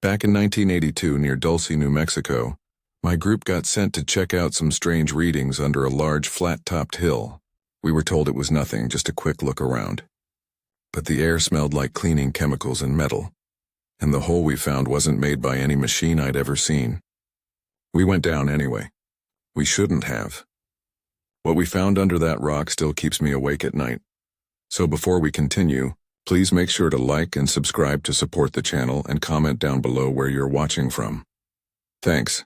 Back in 1982 near Dulce, New Mexico, my group got sent to check out some strange readings under a large flat-topped hill. We were told it was nothing, just a quick look around. But the air smelled like cleaning chemicals and metal, and the hole we found wasn't made by any machine I'd ever seen. We went down anyway. We shouldn't have. What we found under that rock still keeps me awake at night. So before we continue, please make sure to like and subscribe to support the channel and comment down below where you're watching from. Thanks.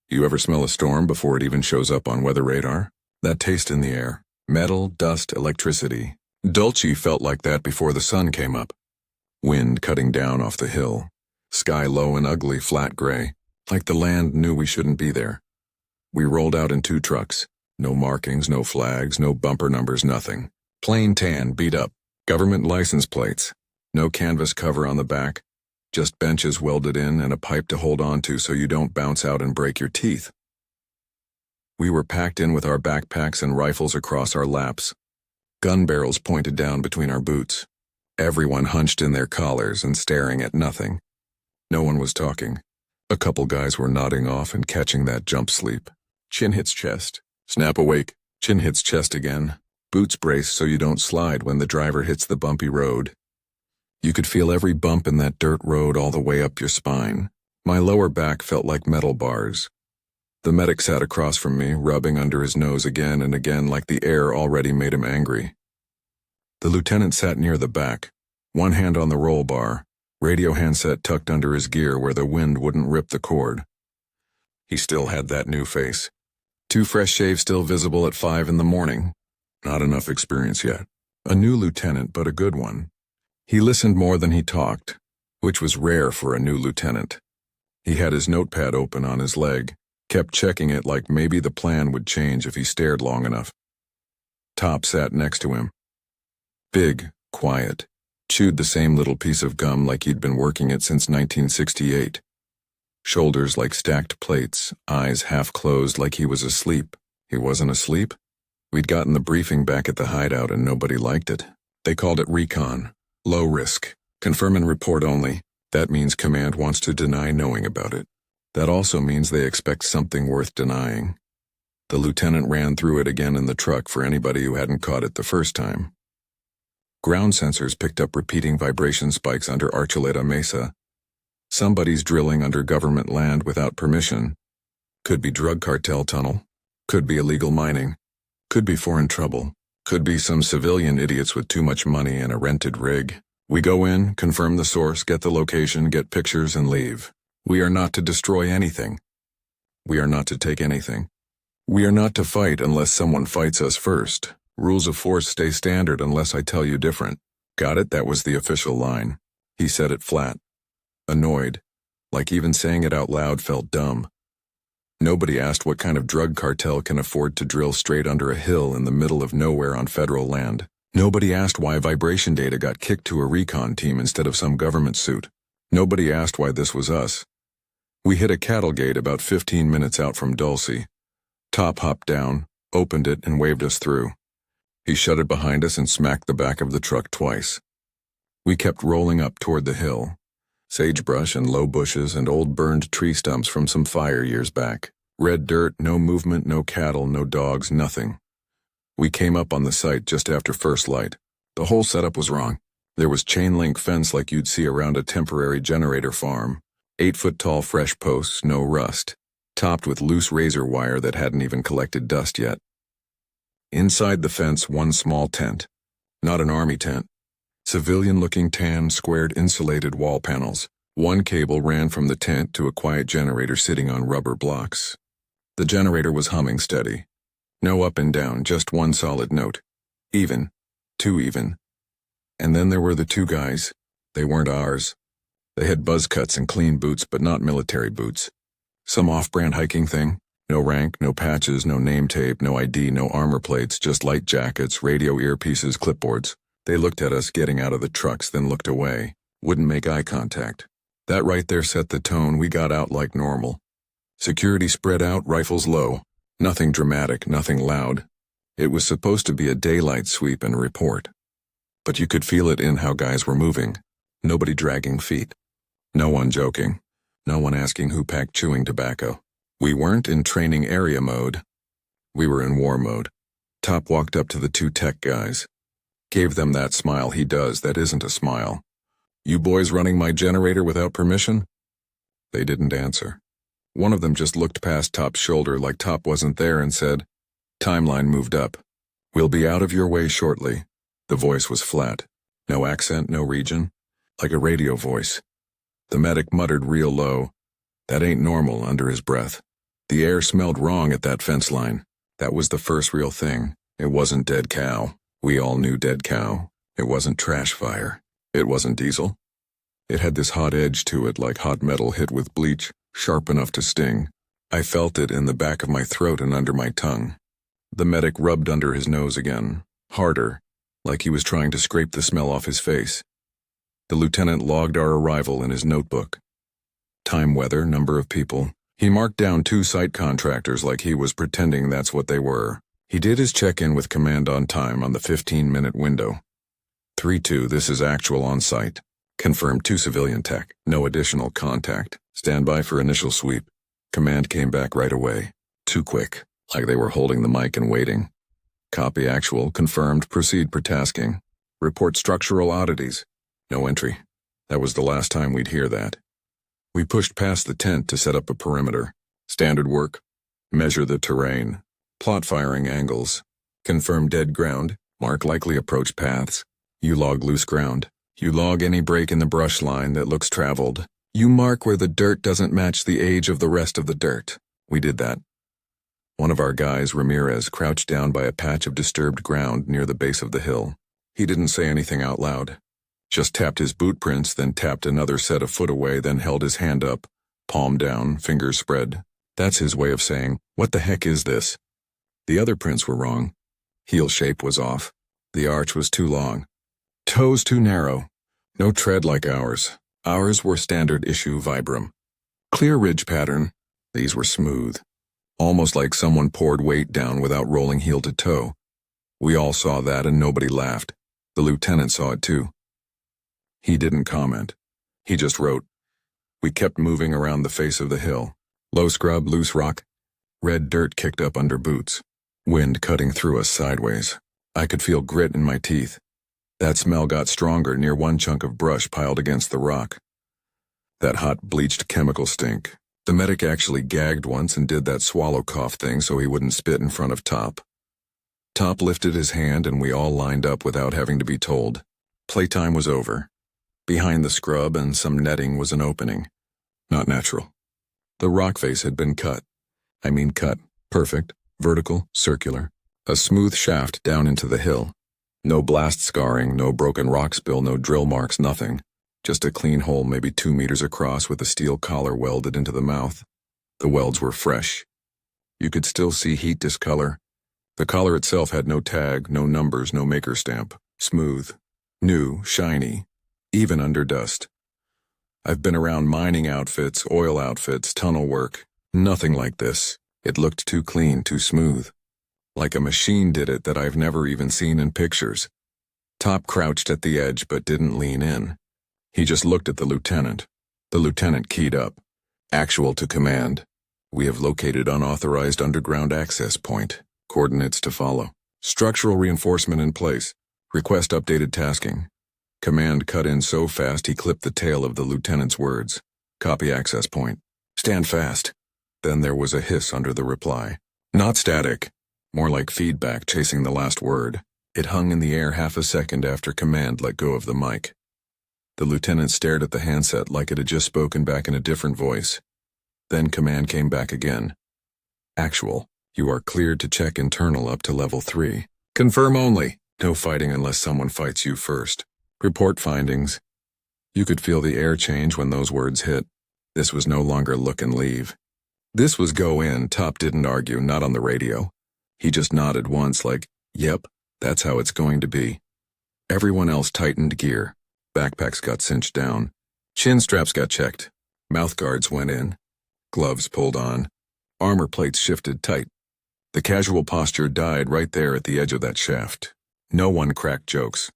You ever smell a storm before it even shows up on weather radar? That taste in the air. Metal, dust, electricity. Dulce felt like that before the sun came up. Wind cutting down off the hill. Sky low and ugly, flat gray. Like the land knew we shouldn't be there. We rolled out in 2 trucks. No markings, no flags, no bumper numbers, nothing. Plain tan, beat up. Government license plates. No canvas cover on the back. Just benches welded in and a pipe to hold on to so you don't bounce out and break your teeth. We were packed in with our backpacks and rifles across our laps. Gun barrels pointed down between our boots. Everyone hunched in their collars and staring at nothing. No one was talking. A couple guys were nodding off and catching that jump sleep. Chin hits chest. Snap awake. Chin hits chest again. Boots brace so you don't slide when the driver hits the bumpy road. You could feel every bump in that dirt road all the way up your spine. My lower back felt like metal bars. The medic sat across from me, rubbing under his nose again and again like the air already made him angry. The lieutenant sat near the back, one hand on the roll bar, radio handset tucked under his gear where the wind wouldn't rip the cord. He still had that new face. 2 fresh shaves still visible at 5 in the morning. Not enough experience yet. A new lieutenant, but a good one. He listened more than he talked, which was rare for a new lieutenant. He had his notepad open on his leg, kept checking it like maybe the plan would change if he stared long enough. Top sat next to him. Big, quiet, chewed the same little piece of gum like he'd been working it since 1968. Shoulders like stacked plates, eyes half closed like he was asleep. He wasn't asleep? We'd gotten the briefing back at the hideout and nobody liked it. They called it recon. Low risk. Confirm and report only. That means command wants to deny knowing about it. That also means they expect something worth denying. The lieutenant ran through it again in the truck for anybody who hadn't caught it the first time. Ground sensors picked up repeating vibration spikes under Archuleta Mesa. Somebody's drilling under government land without permission. Could be drug cartel tunnel. Could be illegal mining. Could be foreign trouble. Could be some civilian idiots with too much money and a rented rig. We go in, confirm the source, get the location, get pictures, and leave. We are not to destroy anything. We are not to take anything. We are not to fight unless someone fights us first. Rules of force stay standard unless I tell you different. Got it? That was the official line. He said it flat. Annoyed. Like even saying it out loud felt dumb. Nobody asked what kind of drug cartel can afford to drill straight under a hill in the middle of nowhere on federal land. Nobody asked why vibration data got kicked to a recon team instead of some government suit. Nobody asked why this was us. We hit a cattle gate about 15 minutes out from Dulce. Top hopped down, opened it, and waved us through. He shut it behind us and smacked the back of the truck twice. We kept rolling up toward the hill. Sagebrush and low bushes and old burned tree stumps from some fire years back. Red dirt, no movement, no cattle, no dogs, nothing. We came up on the site just after first light. The whole setup was wrong. There was chain-link fence like you'd see around a temporary generator farm. 8-foot-tall fresh posts, no rust. Topped with loose razor wire that hadn't even collected dust yet. Inside the fence, one small tent. Not an army tent. Civilian-looking tan, squared insulated wall panels. One cable ran from the tent to a quiet generator sitting on rubber blocks. The generator was humming steady. No up and down, just one solid note. Even. Too even. And then there were the 2 guys. They weren't ours. They had buzz cuts and clean boots, but not military boots. Some off-brand hiking thing. No rank, no patches, no name tape, no ID, no armor plates, just light jackets, radio earpieces, clipboards. They looked at us getting out of the trucks, then looked away. Wouldn't make eye contact. That right there set the tone. We got out like normal. Security spread out, rifles low. Nothing dramatic, nothing loud. It was supposed to be a daylight sweep and a report. But you could feel it in how guys were moving. Nobody dragging feet. No one joking. No one asking who packed chewing tobacco. We weren't in training area mode. We were in war mode. Top walked up to the two tech guys. Gave them that smile he does that isn't a smile. "You boys running my generator without permission?" They didn't answer. One of them just looked past Top's shoulder like Top wasn't there and said, "Timeline moved up. We'll be out of your way shortly." The voice was flat. No accent, no region. Like a radio voice. The medic muttered real low, "That ain't normal," under his breath. The air smelled wrong at that fence line. That was the first real thing. It wasn't dead cow. We all knew dead cow. It wasn't trash fire. It wasn't diesel. It had this hot edge to it like hot metal hit with bleach, sharp enough to sting. I felt it in the back of my throat and under my tongue. The medic rubbed under his nose again, harder, like he was trying to scrape the smell off his face. The lieutenant logged our arrival in his notebook. Time, weather, number of people. He marked down 2 site contractors like he was pretending that's what they were. He did his check-in with command on time on the 15-minute window. 3-2, this is actual on site. Confirmed 2 civilian tech. No additional contact. Stand by for initial sweep. Command came back right away. Too quick, like they were holding the mic and waiting. Copy actual, confirmed, proceed per tasking. Report structural oddities. No entry. That was the last time we'd hear that. We pushed past the tent to set up a perimeter. Standard work. Measure the terrain. Plot firing angles. Confirm dead ground. Mark likely approach paths. You log loose ground. You log any break in the brush line that looks traveled. You mark where the dirt doesn't match the age of the rest of the dirt. We did that. One of our guys, Ramirez, crouched down by a patch of disturbed ground near the base of the hill. He didn't say anything out loud. Just tapped his boot prints, then tapped another set a foot away, then held his hand up, palm down, fingers spread. That's his way of saying, "What the heck is this?" The other prints were wrong. Heel shape was off. The arch was too long. Toes too narrow. No tread like ours. Ours were standard issue Vibram. Clear ridge pattern. These were smooth. Almost like someone poured weight down without rolling heel to toe. We all saw that and nobody laughed. The lieutenant saw it too. He didn't comment. He just wrote. We kept moving around the face of the hill. Low scrub, loose rock. Red dirt kicked up under boots. Wind cutting through us sideways. I could feel grit in my teeth. That smell got stronger near one chunk of brush piled against the rock. That hot, bleached chemical stink. The medic actually gagged once and did that swallow cough thing so he wouldn't spit in front of Top. Top lifted his hand and we all lined up without having to be told. Playtime was over. Behind the scrub and some netting was an opening. Not natural. The rock face had been cut. I mean cut. Perfect. Vertical. Circular. A smooth shaft down into the hill. No blast scarring, no broken rock spill, no drill marks, nothing. Just a clean hole maybe 2 meters across with a steel collar welded into the mouth. The welds were fresh. You could still see heat discolor. The collar itself had no tag, no numbers, no maker stamp. Smooth. New, shiny. Even under dust. I've been around mining outfits, oil outfits, tunnel work. Nothing like this. It looked too clean, too smooth. Like a machine did it that I've never even seen in pictures. Top crouched at the edge but didn't lean in. He just looked at the lieutenant. The lieutenant keyed up. Actual to command. We have located unauthorized underground access point. Coordinates to follow. Structural reinforcement in place. Request updated tasking. Command cut in so fast he clipped the tail of the lieutenant's words. Copy access point. Stand fast. Then there was a hiss under the reply. Not static. More like feedback chasing the last word. It hung in the air half a second after command let go of the mic. The lieutenant stared at the handset like it had just spoken back in a different voice. Then command came back again. Actual. You are cleared to check internal up to level 3. Confirm only. No fighting unless someone fights you first. Report findings. You could feel the air change when those words hit. This was no longer look and leave. This was go in. Top didn't argue, not on the radio. He just nodded once like, yep, that's how it's going to be. Everyone else tightened gear. Backpacks got cinched down. Chin straps got checked. Mouth guards went in. Gloves pulled on. Armor plates shifted tight. The casual posture died right there at the edge of that shaft. No one cracked jokes.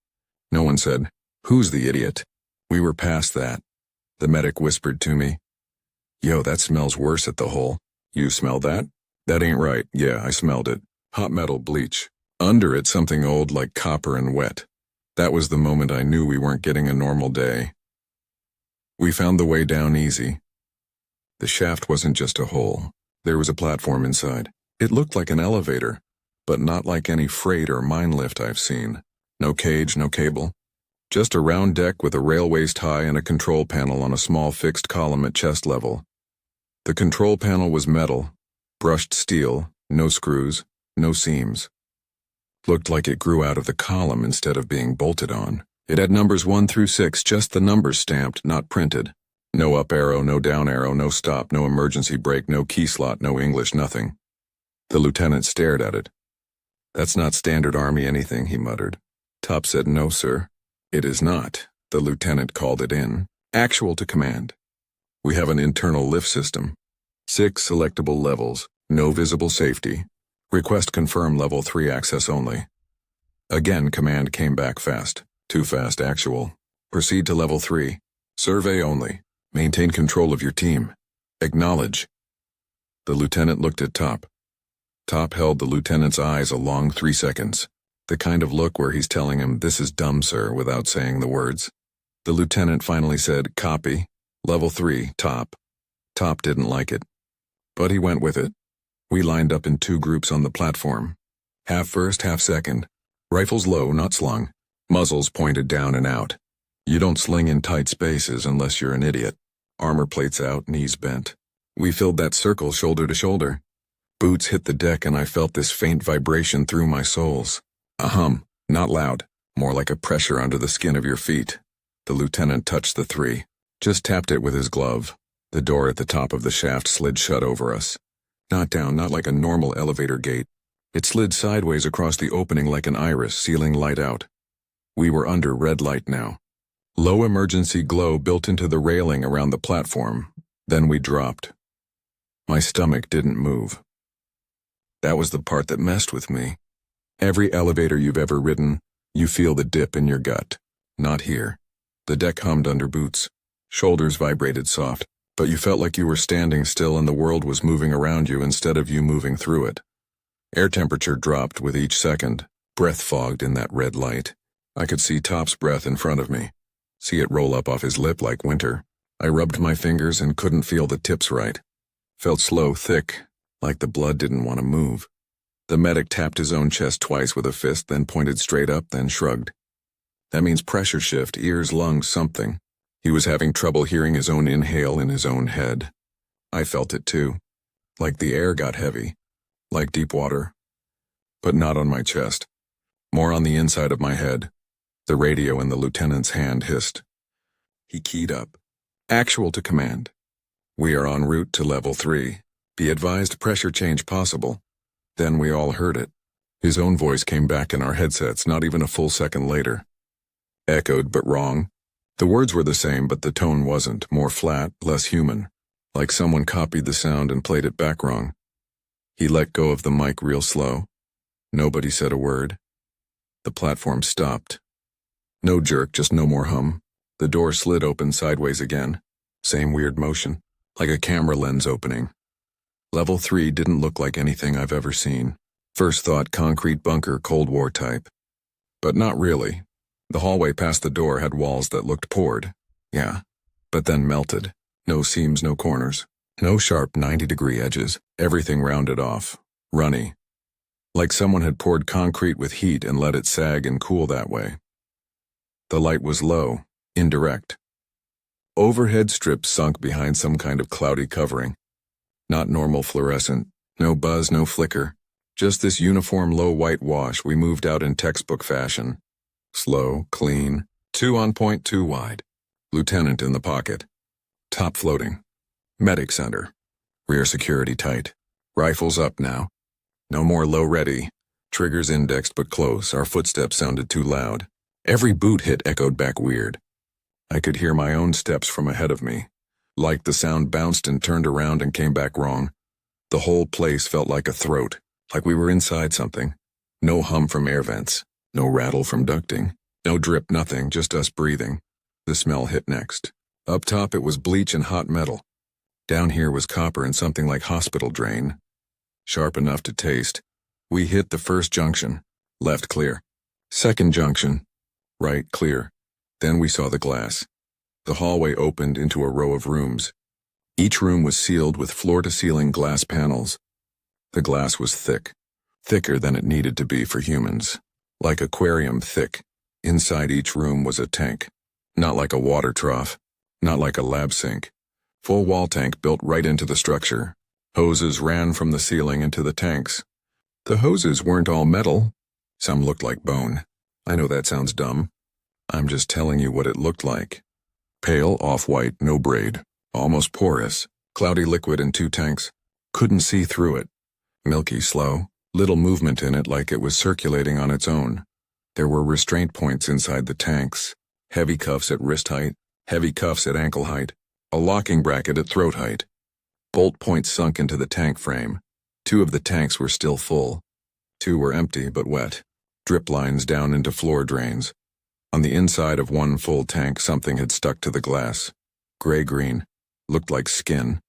No one said, "Who's the idiot?" We were past that. The medic whispered to me, Yo, that smells worse at the hole. You smell that? That ain't right. Yeah, I smelled it. Hot metal bleach. Under it, something old like copper and wet. That was the moment I knew we weren't getting a normal day. We found the way down easy. The shaft wasn't just a hole. There was a platform inside. It looked like an elevator, but not like any freight or mine lift I've seen. No cage, no cable. Just a round deck with a rail waist high and a control panel on a small fixed column at chest level. The control panel was metal, brushed steel, no screws, no seams. Looked like it grew out of the column instead of being bolted on. It had numbers 1 through 6, just the numbers stamped, not printed. No up arrow, no down arrow, no stop, no emergency brake, no key slot, no English, nothing. The lieutenant stared at it. "That's not standard Army anything," he muttered. Top said, "No, sir. It is not." The lieutenant called it in. "Actual to command. We have an internal lift system. 6 selectable levels, no visible safety. Request confirm level 3 access only." Again, command came back fast. "Too fast, actual. Proceed to level 3. Survey only. Maintain control of your team. Acknowledge." The lieutenant looked at Top. Top held the lieutenant's eyes a long 3 seconds. The kind of look where he's telling him, "This is dumb, sir," without saying the words. The lieutenant finally said, "Copy. Level 3, Top." Top didn't like it, but he went with it. We lined up in 2 groups on the platform. Half first, half second. Rifles low, not slung. Muzzles pointed down and out. You don't sling in tight spaces unless you're an idiot. Armor plates out, knees bent. We filled that circle shoulder to shoulder. Boots hit the deck and I felt this faint vibration through my soles. A hum, not loud, more like a pressure under the skin of your feet. The lieutenant touched the 3. Just tapped it with his glove. The door at the top of the shaft slid shut over us. Not down, not like a normal elevator gate. It slid sideways across the opening like an iris, sealing light out. We were under red light now. Low emergency glow built into the railing around the platform. Then we dropped. My stomach didn't move. That was the part that messed with me. Every elevator you've ever ridden, you feel the dip in your gut. Not here. The deck hummed under boots. Shoulders vibrated soft, but you felt like you were standing still and the world was moving around you instead of you moving through it. Air temperature dropped with each second, breath fogged in that red light. I could see Top's breath in front of me, see it roll up off his lip like winter. I rubbed my fingers and couldn't feel the tips right. Felt slow, thick, like the blood didn't want to move. The medic tapped his own chest twice with a fist, then pointed straight up, then shrugged. That means pressure shift, ears, lungs, something. He was having trouble hearing his own inhale in his own head. I felt it too. Like the air got heavy. Like deep water. But not on my chest. More on the inside of my head. The radio in the lieutenant's hand hissed. He keyed up. "Actual to command. We are en route to level 3. Be advised, pressure change possible." Then we all heard it. His own voice came back in our headsets not even a full second later. Echoed but wrong. The words were the same, but the tone wasn't, more flat, less human. Like someone copied the sound and played it back wrong. He let go of the mic real slow. Nobody said a word. The platform stopped. No jerk, just no more hum. The door slid open sideways again. Same weird motion, like a camera lens opening. Level 3 didn't look like anything I've ever seen. First thought, concrete bunker, Cold War type. But not really. The hallway past the door had walls that looked poured. Yeah. But then melted. No seams, no corners. No sharp 90-degree edges. Everything rounded off. Runny. Like someone had poured concrete with heat and let it sag and cool that way. The light was low, indirect. Overhead strips sunk behind some kind of cloudy covering. Not normal fluorescent. No buzz, no flicker. Just this uniform low white wash we moved out in textbook fashion. Slow, clean, 2 on point, 2 wide. Lieutenant in the pocket. Top floating. Medic center. Rear security tight. Rifles up now. No more low ready. Triggers indexed but close. Our footsteps sounded too loud. Every boot hit echoed back weird. I could hear my own steps from ahead of me. Like the sound bounced and turned around and came back wrong. The whole place felt like a throat, like we were inside something. No hum from air vents. No rattle from ducting. No drip, nothing, just us breathing. The smell hit next. Up top it was bleach and hot metal. Down here was copper and something like hospital drain. Sharp enough to taste. We hit the first junction. Left clear. Second junction. Right clear. Then we saw the glass. The hallway opened into a row of rooms. Each room was sealed with floor-to-ceiling glass panels. The glass was thick. Thicker than it needed to be for humans. Like aquarium thick. Inside each room was a tank. Not like a water trough. Not like a lab sink. Full wall tank built right into the structure. Hoses ran from the ceiling into the tanks. The hoses weren't all metal. Some looked like bone. I know that sounds dumb. I'm just telling you what it looked like. Pale, off-white, no braid. Almost porous. Cloudy liquid in 2 tanks. Couldn't see through it. Milky, slow. Little movement in it like it was circulating on its own. There were restraint points inside the tanks. Heavy cuffs at wrist height. Heavy cuffs at ankle height. A locking bracket at throat height. Bolt points sunk into the tank frame. 2 of the tanks were still full. 2 were empty but wet. Drip lines down into floor drains. On the inside of one full tank, something had stuck to the glass. Gray-green. Looked like skin.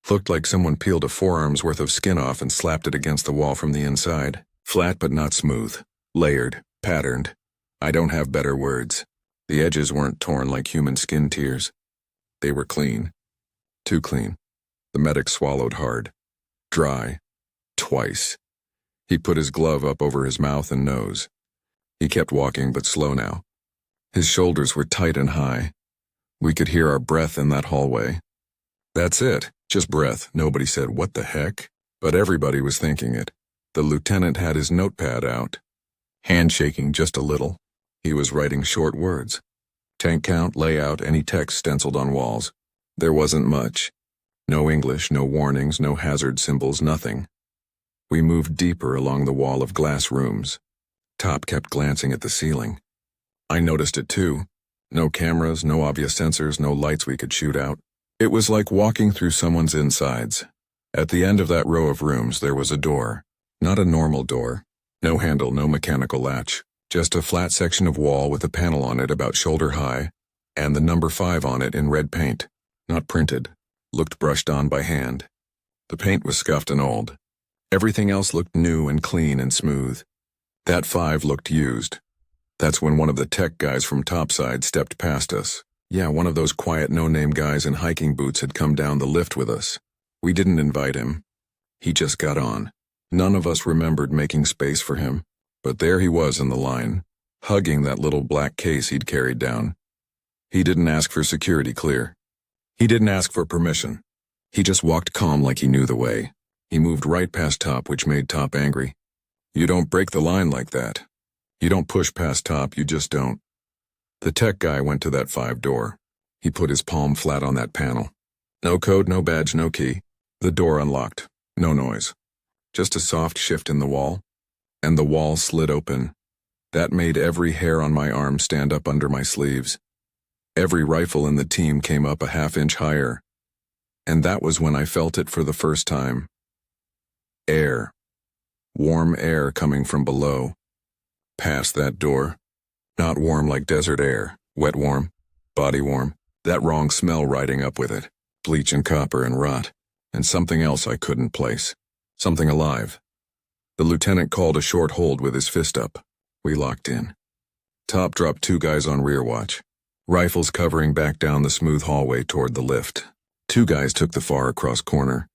Looked like someone peeled a forearm's worth of skin off and slapped it against the wall from the inside. Flat but not smooth. Layered. Patterned. I don't have better words. The edges weren't torn like human skin tears. They were clean. Too clean. The medic swallowed hard. Dry. Twice. He put his glove up over his mouth and nose. He kept walking, but slow now. His shoulders were tight and high. We could hear our breath in that hallway. That's it. Just breath. Nobody said, "What the heck?" But everybody was thinking it. The lieutenant had his notepad out. Hand shaking just a little. He was writing short words. Tank count, layout, any text stenciled on walls. There wasn't much. No English, no warnings, no hazard symbols, nothing. We moved deeper along the wall of glass rooms. Top kept glancing at the ceiling. I noticed it too. No cameras, no obvious sensors, no lights we could shoot out. It was like walking through someone's insides. At the end of that row of rooms there was a door. Not a normal door. No handle, no mechanical latch. Just a flat section of wall with a panel on it about shoulder high, and the number 5 on it in red paint. Not printed. Looked brushed on by hand. The paint was scuffed and old. Everything else looked new and clean and smooth. That 5 looked used. That's when one of the tech guys from topside stepped past us. Yeah, one of those quiet no-name guys in hiking boots had come down the lift with us. We didn't invite him. He just got on. None of us remembered making space for him. But there he was in the line, hugging that little black case he'd carried down. He didn't ask for security clear. He didn't ask for permission. He just walked calm like he knew the way. He moved right past Top, which made Top angry. You don't break the line like that. You don't push past Top, you just don't. The tech guy went to that 5 door. He put his palm flat on that panel. No code, no badge, no key. The door unlocked. No noise. Just a soft shift in the wall. And the wall slid open. That made every hair on my arm stand up under my sleeves. Every rifle in the team came up a half-inch higher. And that was when I felt it for the first time. Air. Warm air coming from below. Past that door. Not warm like desert air. Wet warm. Body warm. That wrong smell riding up with it. Bleach and copper and rot. And something else I couldn't place. Something alive. The lieutenant called a short hold with his fist up. We locked in. Top dropped 2 guys on rear watch. Rifles covering back down the smooth hallway toward the lift. 2 guys took the far across corner.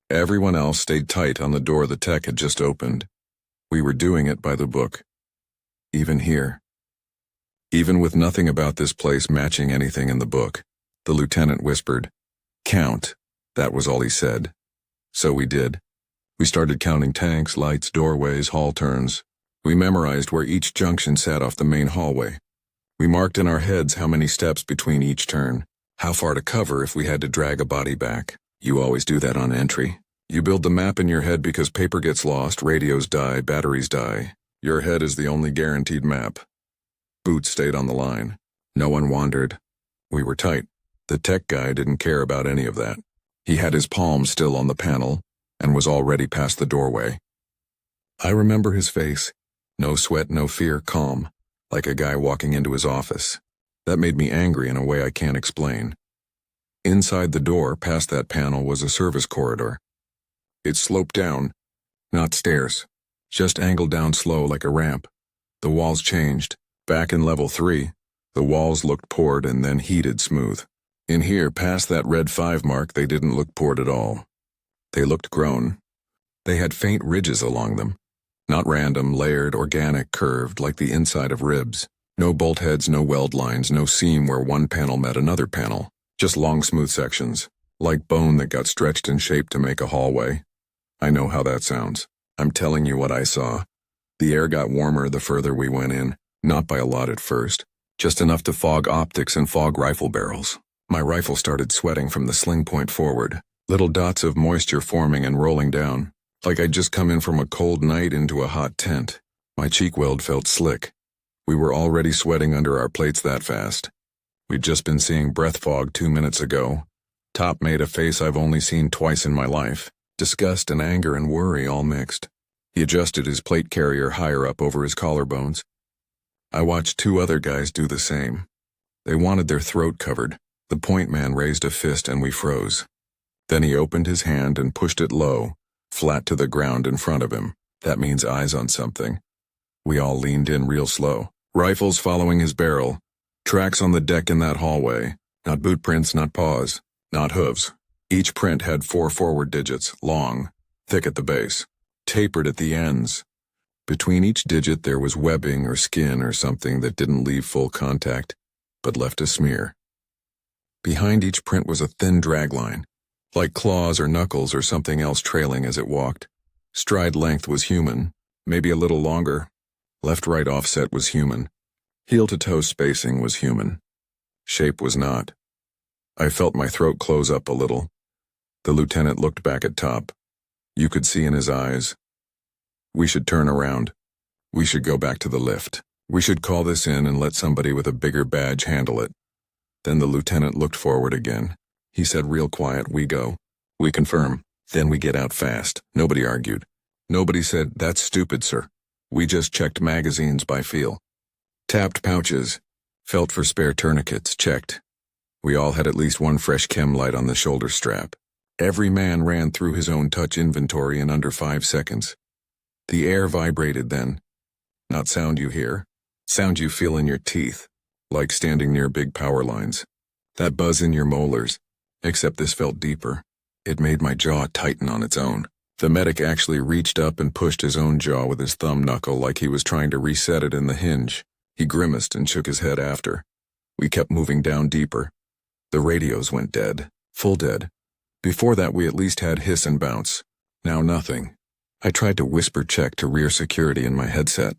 Everyone else stayed tight on the door the tech had just opened. We were doing it by the book. Even here. Even with nothing about this place matching anything in the book, the lieutenant whispered, "Count." That was all he said. So we did. We started counting tanks, lights, doorways, hall turns. We memorized where each junction sat off the main hallway. We marked in our heads how many steps between each turn, how far to cover if we had to drag a body back. You always do that on entry. You build the map in your head because paper gets lost, radios die, batteries die. Your head is the only guaranteed map. Boots stayed on the line. No one wandered. We were tight. The tech guy didn't care about any of that. He had his palm still on the panel and was already past the doorway. I remember his face. No sweat, no fear, calm, like a guy walking into his office. That made me angry in a way I can't explain. Inside the door, past that panel, was a service corridor. It sloped down, not stairs, just angled down slow like a ramp. The walls changed. Back in level 3, the walls looked poured and then heated smooth. In here, past that red 5 mark, they didn't look poured at all. They looked grown. They had faint ridges along them. Not random, layered, organic, curved, like the inside of ribs. No bolt heads, no weld lines, no seam where one panel met another panel. Just long, smooth sections, like bone that got stretched and shaped to make a hallway. I know how that sounds. I'm telling you what I saw. The air got warmer the further we went in, not by a lot at first, just enough to fog optics and fog rifle barrels. My rifle started sweating from the sling point forward, little dots of moisture forming and rolling down, like I'd just come in from a cold night into a hot tent. My cheek weld felt slick. We were already sweating under our plates that fast. We'd just been seeing breath fog 2 minutes ago. Top made a face I've only seen twice in my life, disgust and anger and worry all mixed. He adjusted his plate carrier higher up over his collarbones. I watched 2 other guys do the same. They wanted their throat covered. The point man raised a fist and we froze. Then he opened his hand and pushed it low, flat to the ground in front of him. That means eyes on something. We all leaned in real slow, rifles following his barrel. Tracks on the deck in that hallway. Not boot prints, not paws, not hooves. Each print had 4 forward digits, long, thick at the base, tapered at the ends. Between each digit there was webbing or skin or something that didn't leave full contact, but left a smear. Behind each print was a thin drag line, like claws or knuckles or something else trailing as it walked. Stride length was human, maybe a little longer. Left-right offset was human. Heel-to-toe spacing was human. Shape was not. I felt my throat close up a little. The lieutenant looked back at Top. You could see in his eyes. We should turn around. We should go back to the lift. We should call this in and let somebody with a bigger badge handle it. Then the lieutenant looked forward again. He said real quiet, we go. We confirm. Then we get out fast. Nobody argued. Nobody said, that's stupid, sir. We just checked magazines by feel. Tapped pouches. Felt for spare tourniquets, checked. We all had at least one fresh chem light on the shoulder strap. Every man ran through his own touch inventory in under 5 seconds. The air vibrated then. Not sound you hear. Sound you feel in your teeth. Like standing near big power lines. That buzz in your molars. Except this felt deeper. It made my jaw tighten on its own. The medic actually reached up and pushed his own jaw with his thumb knuckle like he was trying to reset it in the hinge. He grimaced and shook his head after. We kept moving down deeper. The radios went dead. Full dead. Before that we at least had hiss and bounce. Now nothing. I tried to whisper check to rear security in my headset.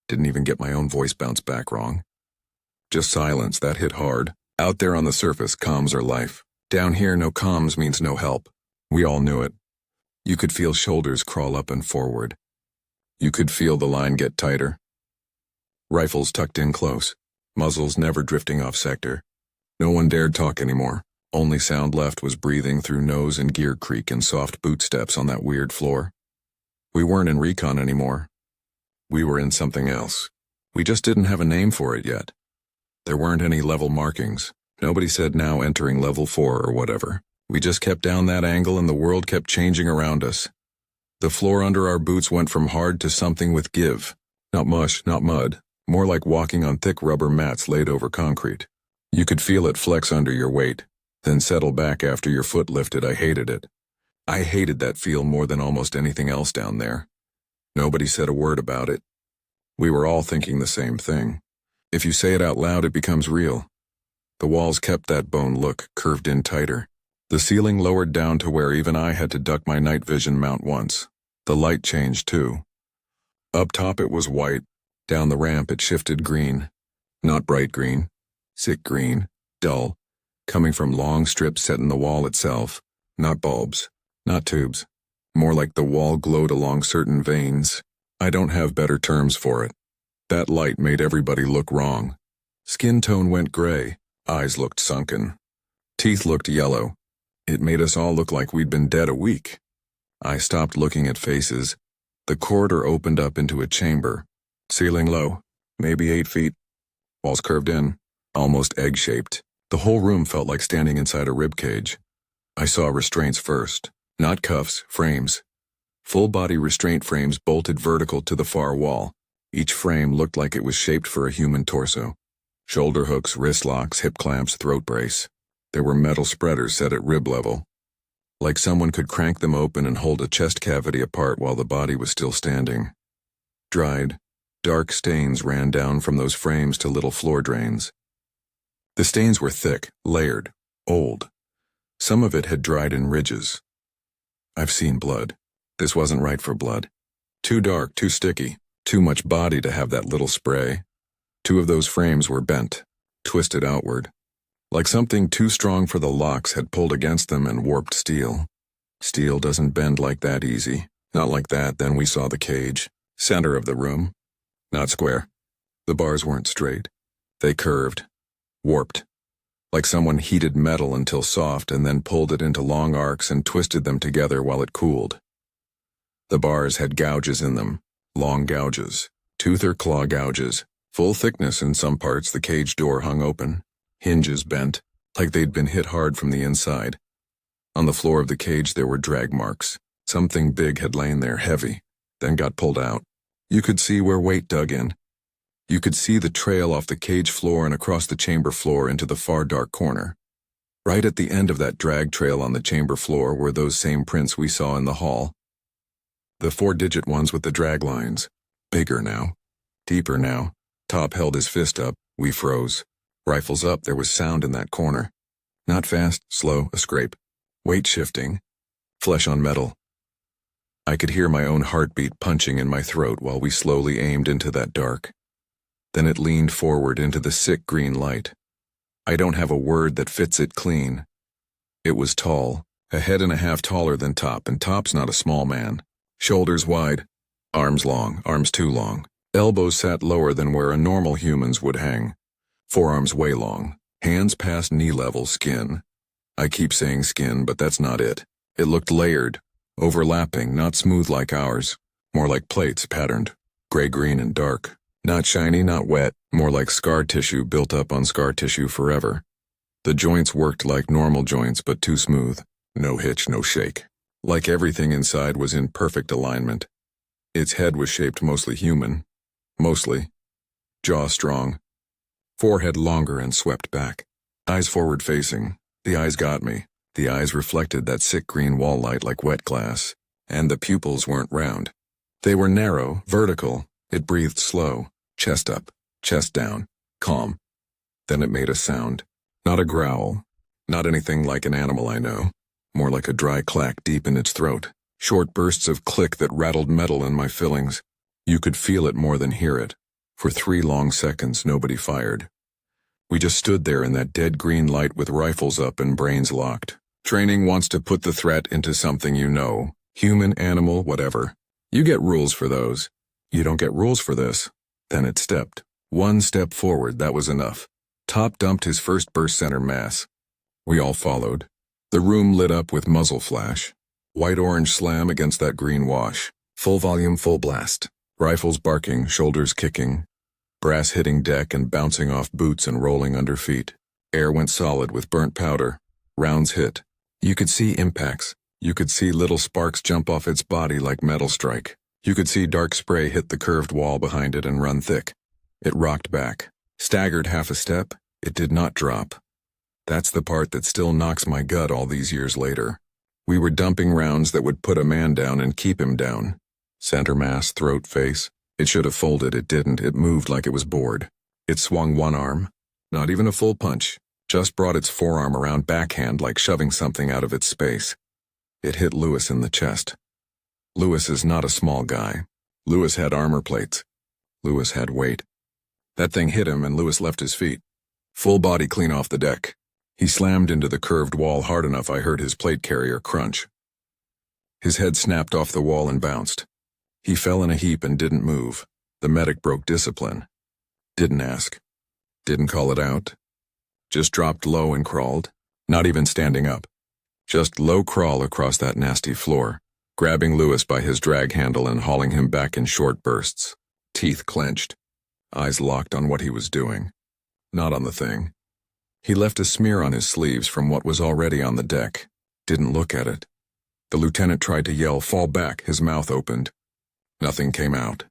Didn't even get my own voice bounce back wrong. Just silence, that hit hard. Out there on the surface, comms are life. Down here, no comms means no help. We all knew it. You could feel shoulders crawl up and forward. You could feel the line get tighter. Rifles tucked in close. Muzzles never drifting off sector. No one dared talk anymore. Only sound left was breathing through nose and gear creak and soft boot steps on that weird floor. We weren't in recon anymore. We were in something else. We just didn't have a name for it yet. There weren't any level markings. Nobody said now entering level 4 or whatever. We just kept down that angle and the world kept changing around us. The floor under our boots went from hard to something with give. Not mush, not mud. More like walking on thick rubber mats laid over concrete. You could feel it flex under your weight, then settle back after your foot lifted. I hated it. I hated that feel more than almost anything else down there. Nobody said a word about it. We were all thinking the same thing. If you say it out loud, it becomes real. The walls kept that bone look, curved in tighter. The ceiling lowered down to where even I had to duck my night vision mount once. The light changed too. Up top it was white. Down the ramp it shifted green. Not bright green. Sick green. Dull. Coming from long strips set in the wall itself. Not bulbs. Not tubes. More like the wall glowed along certain veins. I don't have better terms for it. That light made everybody look wrong. Skin tone went gray. Eyes looked sunken. Teeth looked yellow. It made us all look like we'd been dead a week. I stopped looking at faces. The corridor opened up into a chamber. Ceiling low, maybe 8 feet. Walls curved in, almost egg-shaped. The whole room felt like standing inside a ribcage. I saw restraints first, not cuffs, frames. Full-body restraint frames bolted vertical to the far wall. Each frame looked like it was shaped for a human torso. Shoulder hooks, wrist locks, hip clamps, throat brace. There were metal spreaders set at rib level. Like someone could crank them open and hold a chest cavity apart while the body was still standing. Dried, dark stains ran down from those frames to little floor drains. The stains were thick, layered, old. Some of it had dried in ridges. I've seen blood. This wasn't right for blood. Too dark, too sticky, too much body to have that little spray. 2 of those frames were bent, twisted outward. Like something too strong for the locks had pulled against them and warped steel. Steel doesn't bend like that easy. Not like that. Then we saw the cage, center of the room. Not square. The bars weren't straight. They curved, warped. Like someone heated metal until soft and then pulled it into long arcs and twisted them together while it cooled. The bars had gouges in them, long gouges, tooth or claw gouges, full thickness in some parts. The cage door hung open, hinges bent, like they'd been hit hard from the inside. On the floor of the cage there were drag marks. Something big had lain there, heavy, then got pulled out. You could see where weight dug in. You could see the trail off the cage floor and across the chamber floor into the far dark corner. Right at the end of that drag trail on the chamber floor were those same prints we saw in the hall. The 4-digit ones with the drag lines. Bigger now. Deeper now. Top held his fist up. We froze. Rifles up, there was sound in that corner. Not fast, slow, a scrape. Weight shifting. Flesh on metal. I could hear my own heartbeat punching in my throat while we slowly aimed into that dark. Then it leaned forward into the sick green light. I don't have a word that fits it clean. It was tall, a head and a half taller than Top, and Top's not a small man. Shoulders wide, arms long, arms too long. Elbows sat lower than where a normal human's would hang. Forearms way long, hands past knee level, skin. I keep saying skin, but that's not it. It looked layered, overlapping, not smooth like ours. More like plates, patterned, gray-green and dark. Not shiny, not wet, more like scar tissue built up on scar tissue forever. The joints worked like normal joints, but too smooth. No hitch, no shake. Like everything inside was in perfect alignment. Its head was shaped mostly human. Mostly. Jaw strong. Forehead longer and swept back. Eyes forward facing. The eyes got me. The eyes reflected that sick green wall light like wet glass. And the pupils weren't round. They were narrow, vertical. It breathed slow. Chest up, chest down, calm. Then it made a sound. Not a growl. Not anything like an animal I know. More like a dry clack deep in its throat. Short bursts of click that rattled metal in my fillings. You could feel it more than hear it. For 3 long seconds, nobody fired. We just stood there in that dead green light with rifles up and brains locked. Training wants to put the threat into something you know. Human, animal, whatever. You get rules for those. You don't get rules for this. Then it stepped. 1 step forward, that was enough. Top dumped his first burst center mass. We all followed. The room lit up with muzzle flash. White-orange slam against that green wash. Full volume, full blast. Rifles barking, shoulders kicking. Brass hitting deck and bouncing off boots and rolling under feet. Air went solid with burnt powder. Rounds hit. You could see impacts. You could see little sparks jump off its body like metal strike. You could see dark spray hit the curved wall behind it and run thick. It rocked back. Staggered half a step. It did not drop. That's the part that still knocks my gut all these years later. We were dumping rounds that would put a man down and keep him down. Center mass, throat, face. It should have folded, it didn't. It moved like it was bored. It swung one arm. Not even a full punch. Just brought its forearm around backhand like shoving something out of its space. It hit Lewis in the chest. Lewis is not a small guy. Lewis had armor plates. Lewis had weight. That thing hit him and Lewis left his feet. Full body clean off the deck. He slammed into the curved wall hard enough I heard his plate carrier crunch. His head snapped off the wall and bounced. He fell in a heap and didn't move. The medic broke discipline. Didn't ask. Didn't call it out. Just dropped low and crawled. Not even standing up. Just low crawl across that nasty floor, grabbing Lewis by his drag handle and hauling him back in short bursts. Teeth clenched. Eyes locked on what he was doing. Not on the thing. He left a smear on his sleeves from what was already on the deck. Didn't look at it. The lieutenant tried to yell, "Fall back," his mouth opened. Nothing came out.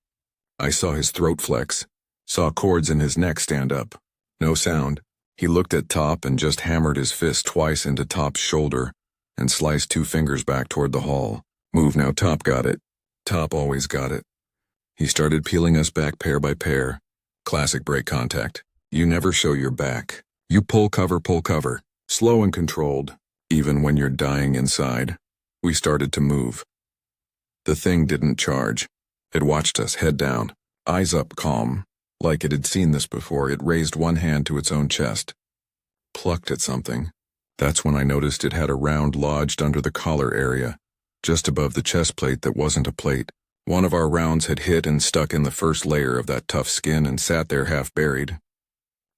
I saw his throat flex, saw cords in his neck stand up. No sound. He looked at Top and just hammered his fist twice into Top's shoulder and sliced 2 fingers back toward the hull. "Move now, Top got it." Top always got it. He started peeling us back pair by pair. Classic break contact. You never show your back. You pull cover, slow and controlled, even when you're dying inside. We started to move. The thing didn't charge. It watched us, head down, eyes up, calm. Like it had seen this before, it raised one hand to its own chest. Plucked at something. That's when I noticed it had a round lodged under the collar area, just above the chest plate that wasn't a plate. One of our rounds had hit and stuck in the first layer of that tough skin and sat there half buried.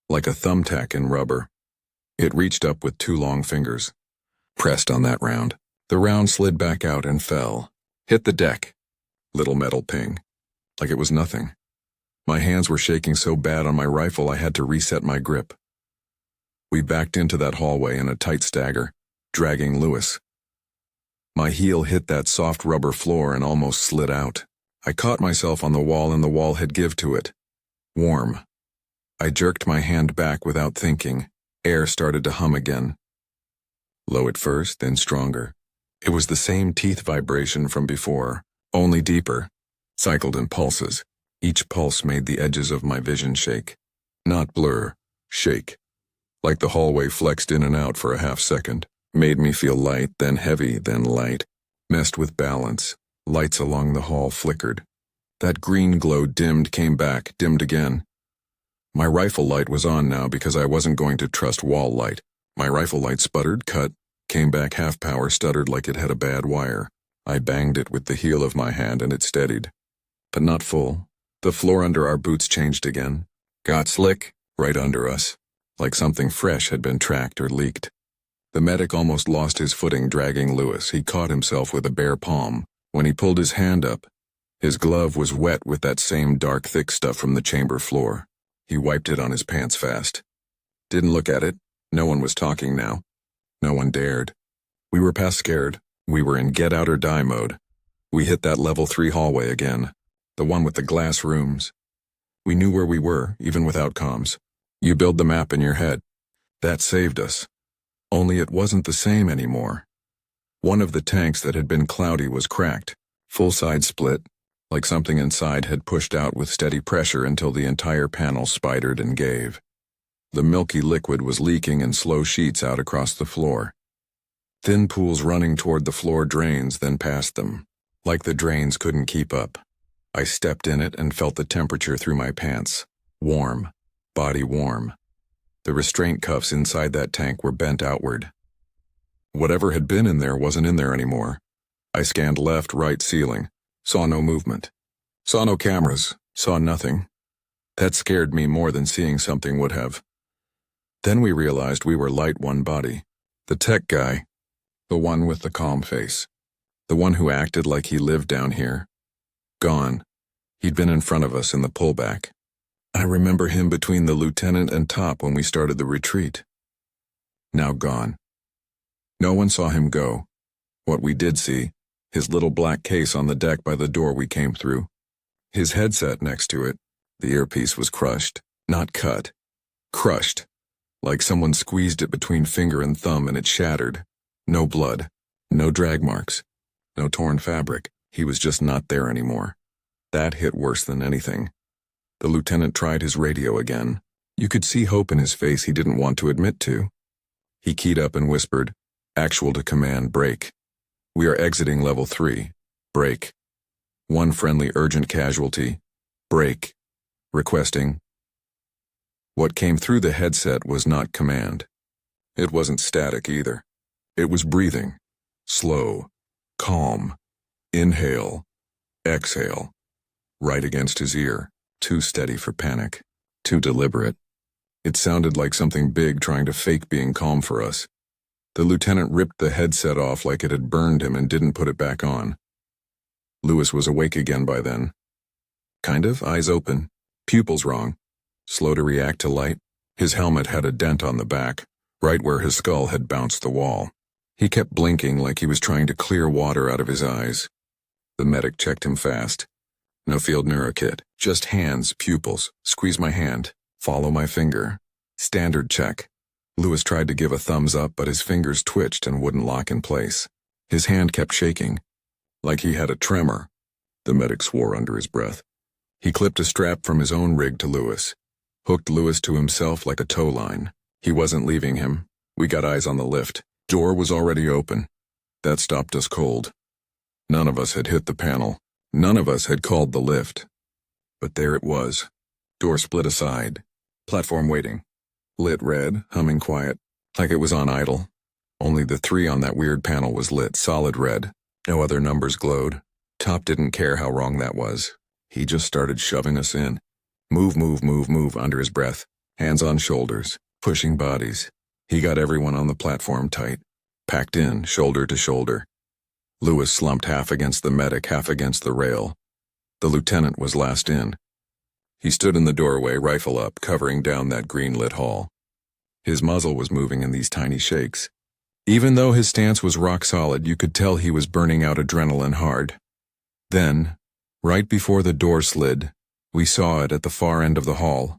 Like a thumbtack in rubber. It reached up with 2 long fingers. Pressed on that round. The round slid back out and fell. Hit the deck. Little metal ping. Like it was nothing. My hands were shaking so bad on my rifle I had to reset my grip. We backed into that hallway in a tight stagger, dragging Lewis. My heel hit that soft rubber floor and almost slid out. I caught myself on the wall and the wall had give to it. Warm. I jerked my hand back without thinking. Air started to hum again. Low at first, then stronger. It was the same teeth vibration from before, only deeper. Cycled in pulses. Each pulse made the edges of my vision shake. Not blur, shake. Like the hallway flexed in and out for a half second. Made me feel light, then heavy, then light. Messed with balance. Lights along the hall flickered. That green glow dimmed, came back, dimmed again. My rifle light was on now because I wasn't going to trust wall light. My rifle light sputtered, cut, came back half power, stuttered like it had a bad wire. I banged it with the heel of my hand and it steadied. But not full. The floor under our boots changed again. Got slick, right under us. Like something fresh had been tracked or leaked. The medic almost lost his footing dragging Lewis. He caught himself with a bare palm. When he pulled his hand up, his glove was wet with that same dark, thick stuff from the chamber floor. He wiped it on his pants fast. Didn't look at it. No one was talking now. No one dared. We were past scared. We were in get out or die mode. We hit that level 3 hallway again. The one with the glass rooms. We knew where we were, even without comms. You build the map in your head. That saved us. Only it wasn't the same anymore. One of the tanks that had been cloudy was cracked. Full side split, like something inside had pushed out with steady pressure until the entire panel spidered and gave. The milky liquid was leaking in slow sheets out across the floor. Thin pools running toward the floor drains, then past them. Like the drains couldn't keep up. I stepped in it and felt the temperature through my pants. Warm. Body warm. The restraint cuffs inside that tank were bent outward. Whatever had been in there wasn't in there anymore. I scanned left, right, ceiling. Saw no movement. Saw no cameras. Saw nothing. That scared me more than seeing something would have. Then we realized we were light one body. The tech guy. The one with the calm face. The one who acted like he lived down here. Gone. He'd been in front of us in the pullback. I remember him between the lieutenant and Top when we started the retreat. Now gone. No one saw him go. What we did see, his little black case on the deck by the door we came through. His headset next to it. The earpiece was crushed, not cut. Crushed. Like someone squeezed it between finger and thumb and it shattered. No blood. No drag marks. No torn fabric. He was just not there anymore. That hit worse than anything. The lieutenant tried his radio again. You could see hope in his face he didn't want to admit to. He keyed up and whispered, "Actual to command, break. We are exiting level 3. Break. One friendly urgent casualty. Break. Requesting." What came through the headset was not command. It wasn't static either. It was breathing. Slow. Calm. Inhale. Exhale. Right against his ear. Too steady for panic. Too deliberate. It sounded like something big trying to fake being calm for us. The lieutenant ripped the headset off like it had burned him and didn't put it back on. Lewis was awake again by then. Kind of, eyes open. Pupils wrong. Slow to react to light. His helmet had a dent on the back, right where his skull had bounced the wall. He kept blinking like he was trying to clear water out of his eyes. The medic checked him fast. No field neurokit, just hands, pupils. Squeeze my hand. Follow my finger. Standard check. Lewis tried to give a thumbs up, but his fingers twitched and wouldn't lock in place. His hand kept shaking, like he had a tremor. The medic swore under his breath. He clipped a strap from his own rig to Lewis, hooked Lewis to himself like a tow line. He wasn't leaving him. We got eyes on the lift. Door was already open. That stopped us cold. None of us had hit the panel. None of us had called the lift. But there it was. Door split aside. Platform waiting. Lit red, humming quiet, like it was on idle. Only the 3 on that weird panel was lit, solid red. No other numbers glowed. Top didn't care how wrong that was. He just started shoving us in. Move, move, move, move under his breath. Hands on shoulders, pushing bodies. He got everyone on the platform tight, packed in, shoulder to shoulder. Lewis slumped half against the medic, half against the rail. The lieutenant was last in. He stood in the doorway, rifle up, covering down that green-lit hall. His muzzle was moving in these tiny shakes. Even though his stance was rock solid, you could tell he was burning out adrenaline hard. Then, right before the door slid, we saw it at the far end of the hall,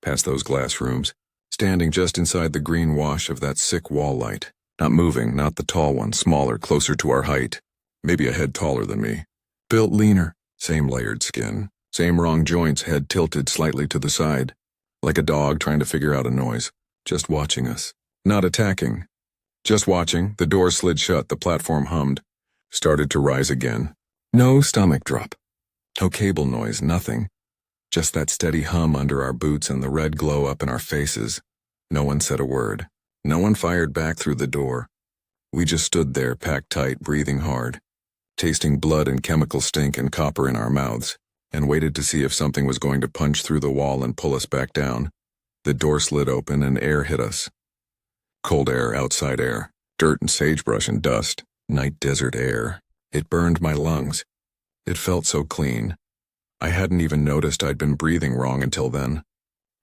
past those glass rooms, standing just inside the green wash of that sick wall light. Not moving, not the tall one, smaller, closer to our height. Maybe a head taller than me. Built leaner, same layered skin, same wrong joints, head tilted slightly to the side. Like a dog trying to figure out a noise. Just watching us. Not attacking. Just watching. The door slid shut, the platform hummed. Started to rise again. No stomach drop. No cable noise, nothing. Just that steady hum under our boots and the red glow up in our faces. No one said a word. No one fired back through the door. We just stood there, packed tight, breathing hard, tasting blood and chemical stink and copper in our mouths, and waited to see if something was going to punch through the wall and pull us back down. The door slid open and air hit us. Cold air, outside air, dirt and sagebrush and dust, night desert air. It burned my lungs. It felt so clean. I hadn't even noticed I'd been breathing wrong until then.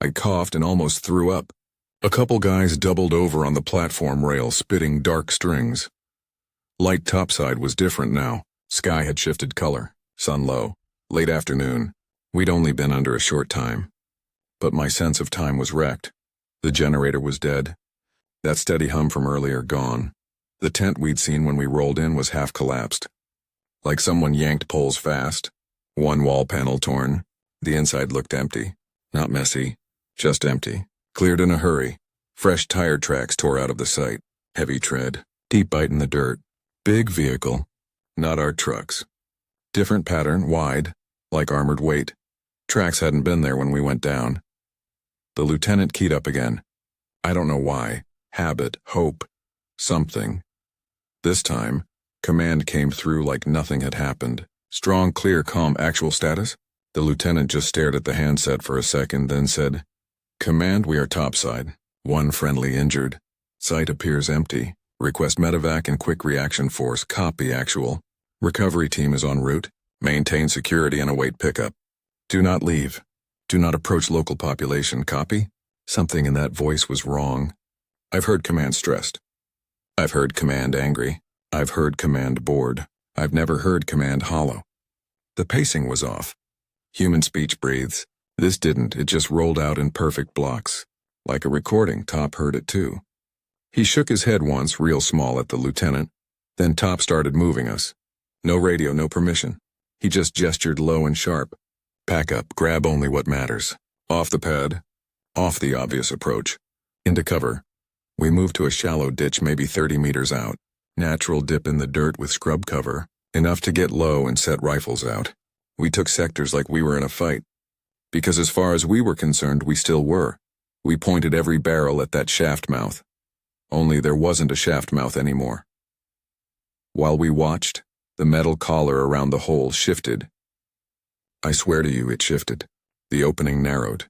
I coughed and almost threw up. A couple guys doubled over on the platform rail, spitting dark strings. Light topside was different now. Sky had shifted color. Sun low. Late afternoon. We'd only been under a short time. But my sense of time was wrecked. The generator was dead. That steady hum from earlier gone. The tent we'd seen when we rolled in was half collapsed. Like someone yanked poles fast. One wall panel torn. The inside looked empty. Not messy. Just empty. Cleared in a hurry. Fresh tire tracks tore out of the sight. Heavy tread. Deep bite in the dirt. Big vehicle. Not our trucks. Different pattern, wide. Like armored weight. Tracks hadn't been there when we went down. The lieutenant keyed up again. I don't know why. Habit, hope, something. This time, command came through like nothing had happened. Strong, clear, calm, actual status? The lieutenant just stared at the handset for a second, then said, Command, we are topside. One friendly injured. Site appears empty. Request medevac and quick reaction force. Copy actual. Recovery team is en route. Maintain security and await pickup. Do not leave. Do not approach local population. Copy? Something in that voice was wrong. I've heard command stressed. I've heard command angry. I've heard command bored. I've never heard command hollow. The pacing was off. Human speech breathes. This didn't, it just rolled out in perfect blocks. Like a recording, Top heard it too. He shook his head once, real small, at the lieutenant. Then Top started moving us. No radio, no permission. He just gestured low and sharp. Pack up, grab only what matters. Off the pad. Off the obvious approach. Into cover. We moved to a shallow ditch maybe 30 meters out. Natural dip in the dirt with scrub cover. Enough to get low and set rifles out. We took sectors like we were in a fight. Because as far as we were concerned, we still were. We pointed every barrel at that shaft mouth. Only there wasn't a shaft mouth anymore. While we watched, the metal collar around the hole shifted. I swear to you, it shifted. The opening narrowed.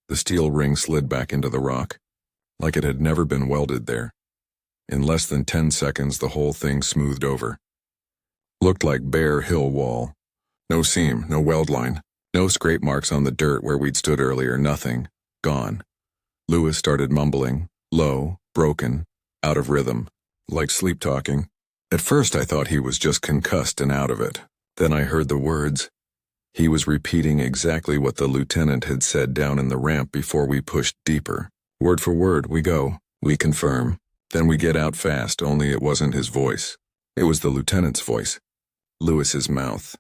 The steel ring slid back into the rock, like it had never been welded there. In less than 10 seconds, the whole thing smoothed over. Looked like bare hill wall. No seam, no weld line, no scrape marks on the dirt where we'd stood earlier, nothing. Gone. Lewis started mumbling, low, broken, out of rhythm, like sleep-talking. At first I thought he was just concussed and out of it. Then I heard the words. He was repeating exactly what the lieutenant had said down in the ramp before we pushed deeper. Word for word, we go, we confirm. Then we get out fast, only it wasn't his voice. It was the lieutenant's voice. Lewis's mouth.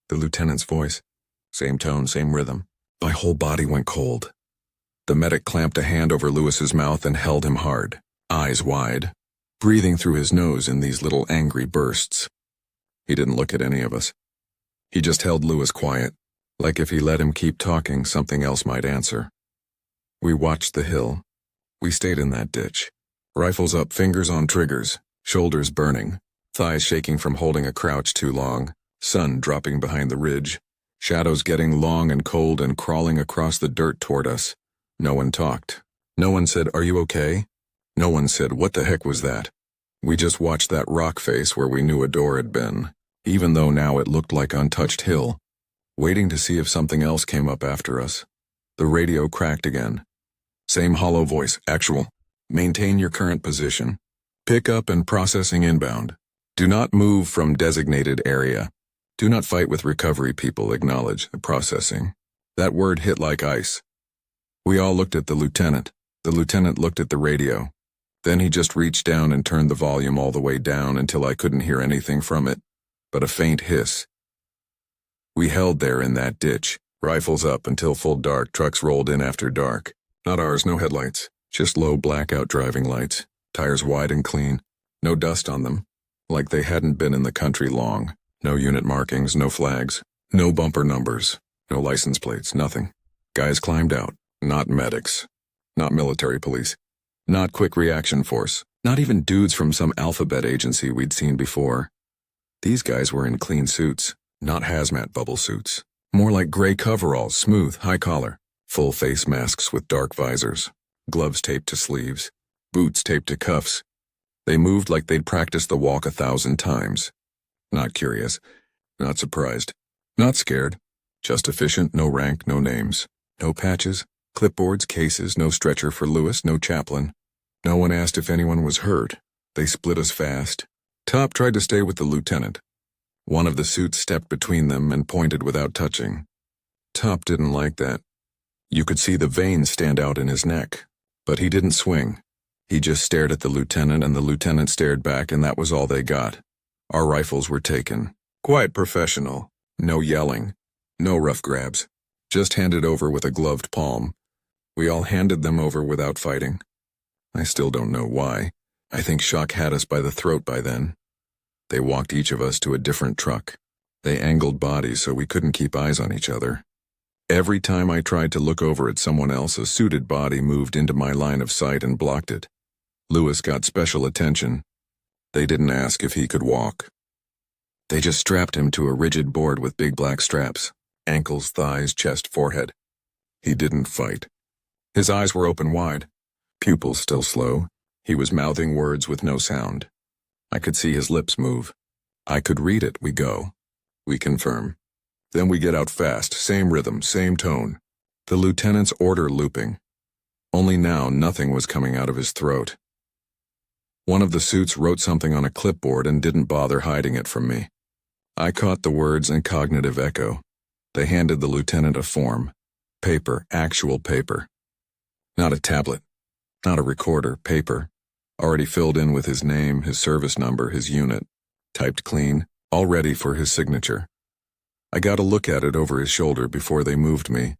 The lieutenant's voice. Same tone, same rhythm. My whole body went cold. The medic clamped a hand over Lewis's mouth and held him hard, eyes wide, breathing through his nose in these little angry bursts. He didn't look at any of us. He just held Lewis quiet, like if he let him keep talking, something else might answer. We watched the hill. We stayed in that ditch. Rifles up, fingers on triggers, shoulders burning, thighs shaking from holding a crouch too long, sun dropping behind the ridge, shadows getting long and cold and crawling across the dirt toward us. No one talked. No one said, "Are you okay?" No one said, "What the heck was that?" We just watched that rock face where we knew a door had been, even though now it looked like untouched hill, waiting to see if something else came up after us. The radio cracked again. Same hollow voice, actual. Maintain your current position. Pick up and processing inbound. Do not move from designated area. Do not fight with recovery people, acknowledge, processing. That word hit like ice. We all looked at the lieutenant. The lieutenant looked at the radio. Then he just reached down and turned the volume all the way down until I couldn't hear anything from it, but a faint hiss. We held there in that ditch, rifles up until full dark. Trucks rolled in after dark. Not ours, no headlights, just low blackout driving lights, tires wide and clean, no dust on them, like they hadn't been in the country long. No unit markings, no flags, no bumper numbers, no license plates, nothing. Guys climbed out, not medics, not military police, not quick reaction force, not even dudes from some alphabet agency we'd seen before. These guys were in clean suits, not hazmat bubble suits, more like gray coveralls, smooth, high collar, full face masks with dark visors, gloves taped to sleeves, boots taped to cuffs. They moved like they'd practiced the walk 1,000 times. Not curious, not surprised, not scared, just efficient, no rank, no names, no patches, clipboards, cases, no stretcher for Lewis, no chaplain. No one asked if anyone was hurt. They split us fast. Top tried to stay with the lieutenant. One of the suits stepped between them and pointed without touching. Top didn't like that. You could see the veins stand out in his neck, but he didn't swing. He just stared at the lieutenant and the lieutenant stared back, and that was all they got. Our rifles were taken. Quite professional. No yelling. No rough grabs. Just handed over with a gloved palm. We all handed them over without fighting. I still don't know why. I think shock had us by the throat by then. They walked each of us to a different truck. They angled bodies so we couldn't keep eyes on each other. Every time I tried to look over at someone else, a suited body moved into my line of sight and blocked it. Lewis got special attention. They didn't ask if he could walk. They just strapped him to a rigid board with big black straps, ankles, thighs, chest, forehead. He didn't fight. His eyes were open wide, pupils still slow. He was mouthing words with no sound. I could see his lips move. I could read it. We go. We confirm. Then we get out fast, same rhythm, same tone. The lieutenant's order looping. Only now nothing was coming out of his throat. One of the suits wrote something on a clipboard and didn't bother hiding it from me. I caught the words in cognitive echo. They handed the lieutenant a form. Paper, actual paper. Not a tablet. Not a recorder, paper. Already filled in with his name, his service number, his unit. Typed clean, all ready for his signature. I got a look at it over his shoulder before they moved me.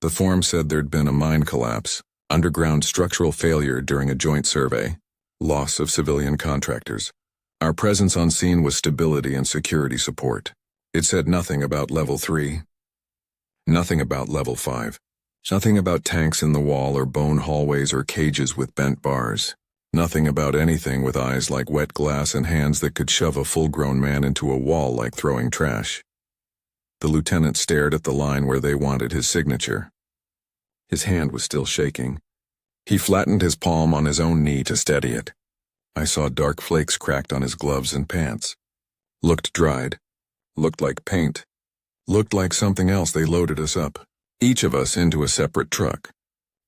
The form said there'd been a mine collapse, underground structural failure during a joint survey. Loss of civilian contractors. Our presence on scene was stability and security support. It said nothing about level 3. Nothing about level 5. Nothing about tanks in the wall or bone hallways or cages with bent bars. Nothing about anything with eyes like wet glass and hands that could shove a full-grown man into a wall like throwing trash. The lieutenant stared at the line where they wanted his signature. His hand was still shaking. He flattened his palm on his own knee to steady it. I saw dark flakes cracked on his gloves and pants. Looked dried. Looked like paint. Looked like something else. They loaded us up, each of us into a separate truck.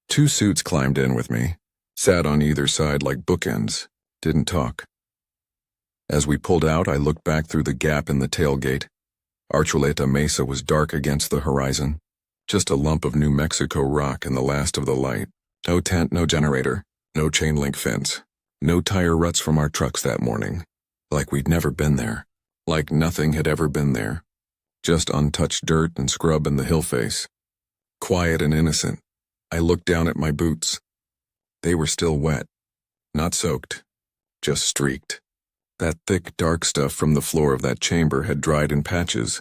2 suits climbed in with me, sat on either side like bookends, didn't talk. As we pulled out, I looked back through the gap in the tailgate. Archuleta Mesa was dark against the horizon, just a lump of New Mexico rock in the last of the light. No tent, no generator, no chain link fence, no tire ruts from our trucks that morning. Like we'd never been there, like nothing had ever been there. Just untouched dirt and scrub in the hill face. Quiet and innocent. I looked down at my boots. They were still wet, not soaked, just streaked. That thick, dark stuff from the floor of that chamber had dried in patches,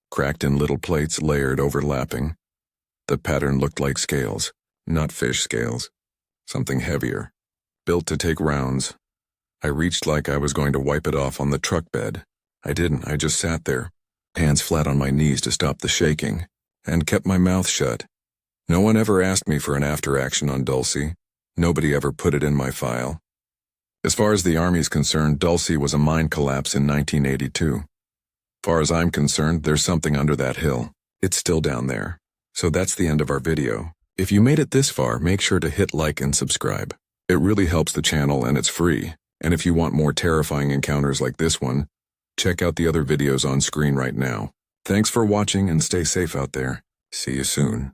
cracked in little plates layered overlapping. The pattern looked like scales, not fish scales. Something heavier, built to take rounds. I reached like I was going to wipe it off on the truck bed. I didn't, I just sat there, hands flat on my knees to stop the shaking, and kept my mouth shut. No one ever asked me for an after-action on Dulce. Nobody ever put it in my file. As far as the Army's concerned, Dulce was a mine collapse in 1982. Far as I'm concerned, there's something under that hill. It's still down there. So that's the end of our video. If you made it this far, make sure to hit like and subscribe. It really helps the channel and it's free. And if you want more terrifying encounters like this one, check out the other videos on screen right now. Thanks for watching and stay safe out there. See you soon.